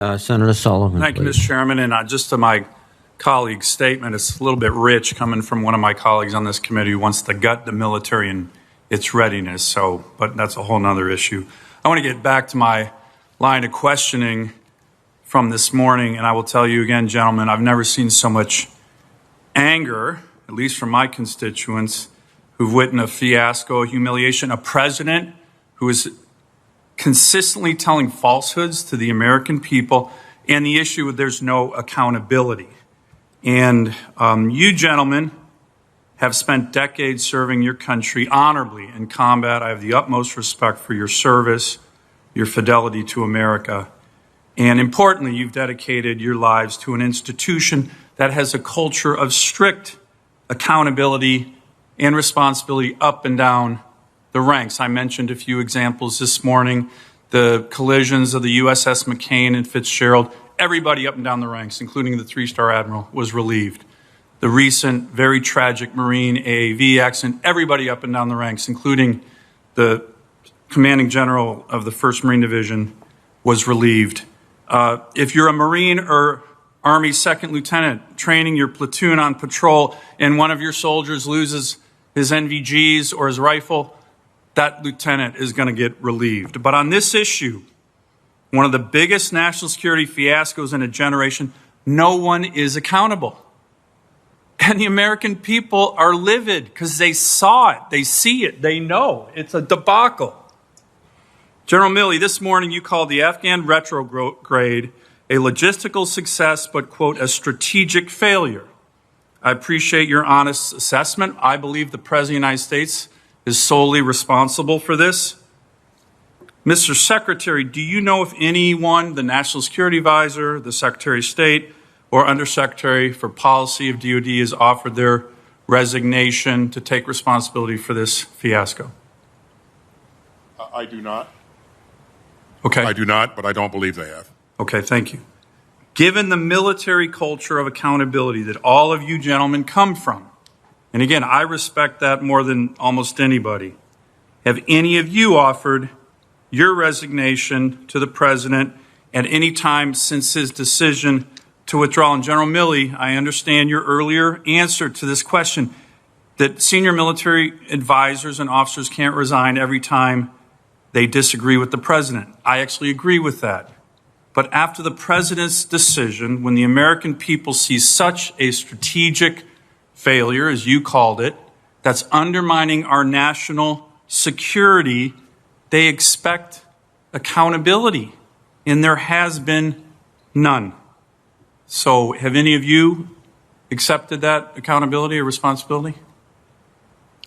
Senator Sullivan. Thank you, Mr. Chairman. And just to my colleague's statement, it's a little bit rich coming from one of my colleagues on this committee who wants to gut the military and its readiness. So, but that's a whole nother issue. I want to get back to my line of questioning from this morning. And I will tell you again, gentlemen, I've never seen so much anger, at least from my constituents, who've witnessed a fiasco, a humiliation, a president who is consistently telling falsehoods to the American people, and the issue of there's no accountability. And you gentlemen have spent decades serving your country honorably in combat. I have the utmost respect for your service, your fidelity to America. And importantly, you've dedicated your lives to an institution that has a culture of strict accountability and responsibility up and down the ranks. I mentioned a few examples this morning, the collisions of the USS McCain and Fitzgerald. Everybody up and down the ranks, including the three-star admiral, was relieved. The recent very tragic Marine AAV accident, everybody up and down the ranks, including the commanding general of the 1st Marine Division, was relieved. If you're a Marine or Army second lieutenant training your platoon on patrol and one of your soldiers loses his NVGs or his rifle, that lieutenant is going to get relieved. But on this issue, one of the biggest national security fiascos in a generation, no one is accountable. And the American people are livid because they saw it, they see it, they know. It's a debacle. General Milley, this morning you called the Afghan retrograde a logistical success, but, quote, a strategic failure. I appreciate your honest assessment. I believe the President of the United States is solely responsible for this. Mr. Secretary, do you know if anyone, the National Security Advisor, the Secretary of State, or Undersecretary for Policy of DOD has offered their resignation to take responsibility for this fiasco? I do not. Okay. I do not, but I don't believe they have. Okay, thank you. Given the military culture of accountability that all of you gentlemen come from, and again, I respect that more than almost anybody, have any of you offered your resignation to the President at any time since his decision to withdraw? And General Milley, I understand your earlier answer to this question, that senior military advisors and officers can't resign every time they disagree with the President. I actually agree with that. But after the President's decision, when the American people see such a strategic failure, as you called it, that's undermining our national security, they expect accountability, and there has been none. So have any of you accepted that accountability or responsibility?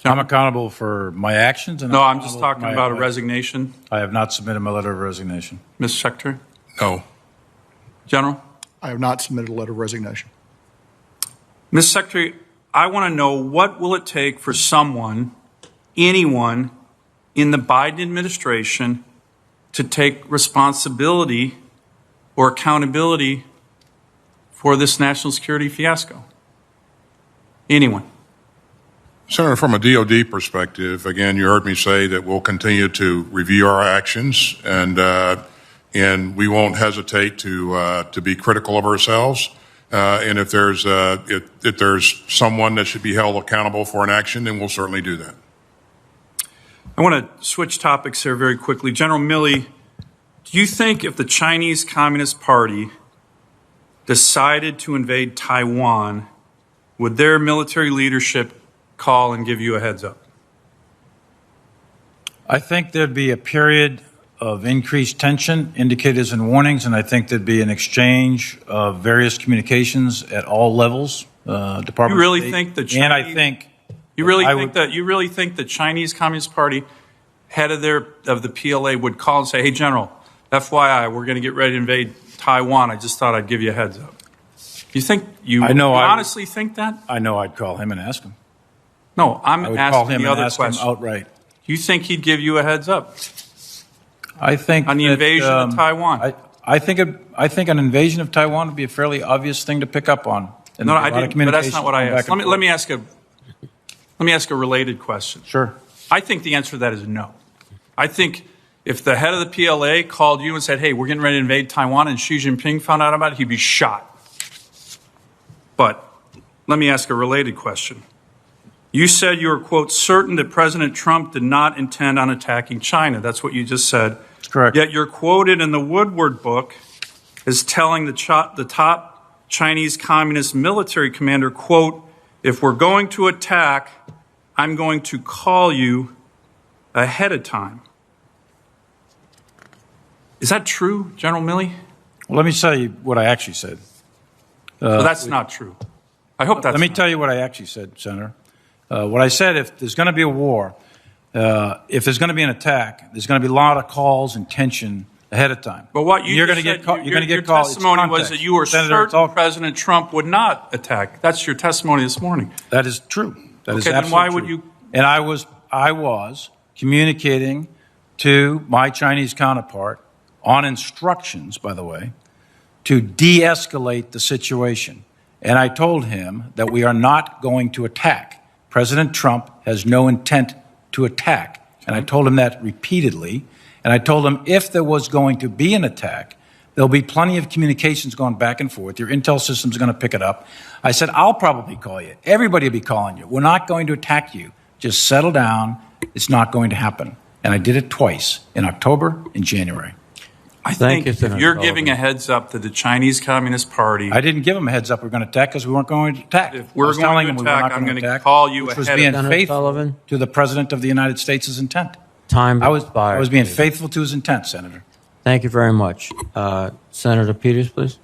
I'm accountable for my actions. And no, I'm just talking about a resignation. I have not submitted my letter of resignation. Mr. Secretary? No. General? I have not submitted a letter of resignation. Mr. Secretary, I want to know, what will it take for someone, anyone in the Biden administration to take responsibility or accountability for this national security fiasco? Anyone? Senator, from a DOD perspective, again, you heard me say that we'll continue to review our actions, and we won't hesitate to be critical of ourselves. And if there's someone that should be held accountable for an action, then we'll certainly do that. I want to switch topics here very quickly. General Milley, do you think if the Chinese Communist Party decided to invade Taiwan, would their military leadership call and give you a heads up? I think there'd be a period of increased tension, indicators and warnings, and I think there'd be an exchange of various communications at all levels. Department. You really think the Chinese, and I think you really think the Chinese Communist Party head of the PLA would call and say, "Hey, General, FYI, we're going to get ready to invade Taiwan. I just thought I'd give you a heads up." You honestly think that? I know I'd call him and ask him. No, I'm asking the other question outright. Do you think he'd give you a heads up? I think on the invasion of Taiwan. I think an invasion of Taiwan would be a fairly obvious thing to pick up on. No, I didn't. But that's not what I asked. Let me ask a related question. Sure. I think the answer to that is no. I think If the head of the PLA called you and said, hey, we're getting ready to invade Taiwan, and Xi Jinping found out about it, he'd be shot. But let me ask a related question. You said you were, quote, certain that President Trump did not intend on attacking China. That's what you just said. That's correct. Yet you're quoted in the Woodward book as telling the top Chinese Communist military commander, quote, if we're going to attack, I'm going to call you ahead of time. Is that true, General Milley? Well, let me tell you what I actually said. Well, that's not true. I hope that's Let me not tell you what I actually said, Senator. What I said, if there's going to be a war, if there's going to be an attack, there's going to be a lot of calls and tension ahead of time. But what you're going to get called. You're going to get called. Your testimony was that you were Senator, certain President Trump would not attack. That's your testimony this morning. That is true. That is Okay, then absolutely why true. would you? And I was communicating to my Chinese counterpart on instructions, by the way, to de-escalate the situation. And I told him that we are not going to attack. President Trump has no intent to attack. And I told him that repeatedly. And I told him if there was going to be an attack, there'll be plenty of communications going back and forth. Your intel system's going to pick it up. I said, I'll probably call you. Everybody will be calling you. We're not going to attack you. Just settle down. It's not going to happen. And I did it twice, in October and January. I think if you're giving a heads up to the Chinese Communist Party. I didn't give them a heads up we're going to attack because we weren't going to attack. If we're I was telling going to them we were attack, not I'm going going to call you which was ahead being of Senator faithful Sullivan? to the President of the United States' intent. Time I was expired, being please. faithful to his intent, Senator. Thank you very much. Senator Peters, please.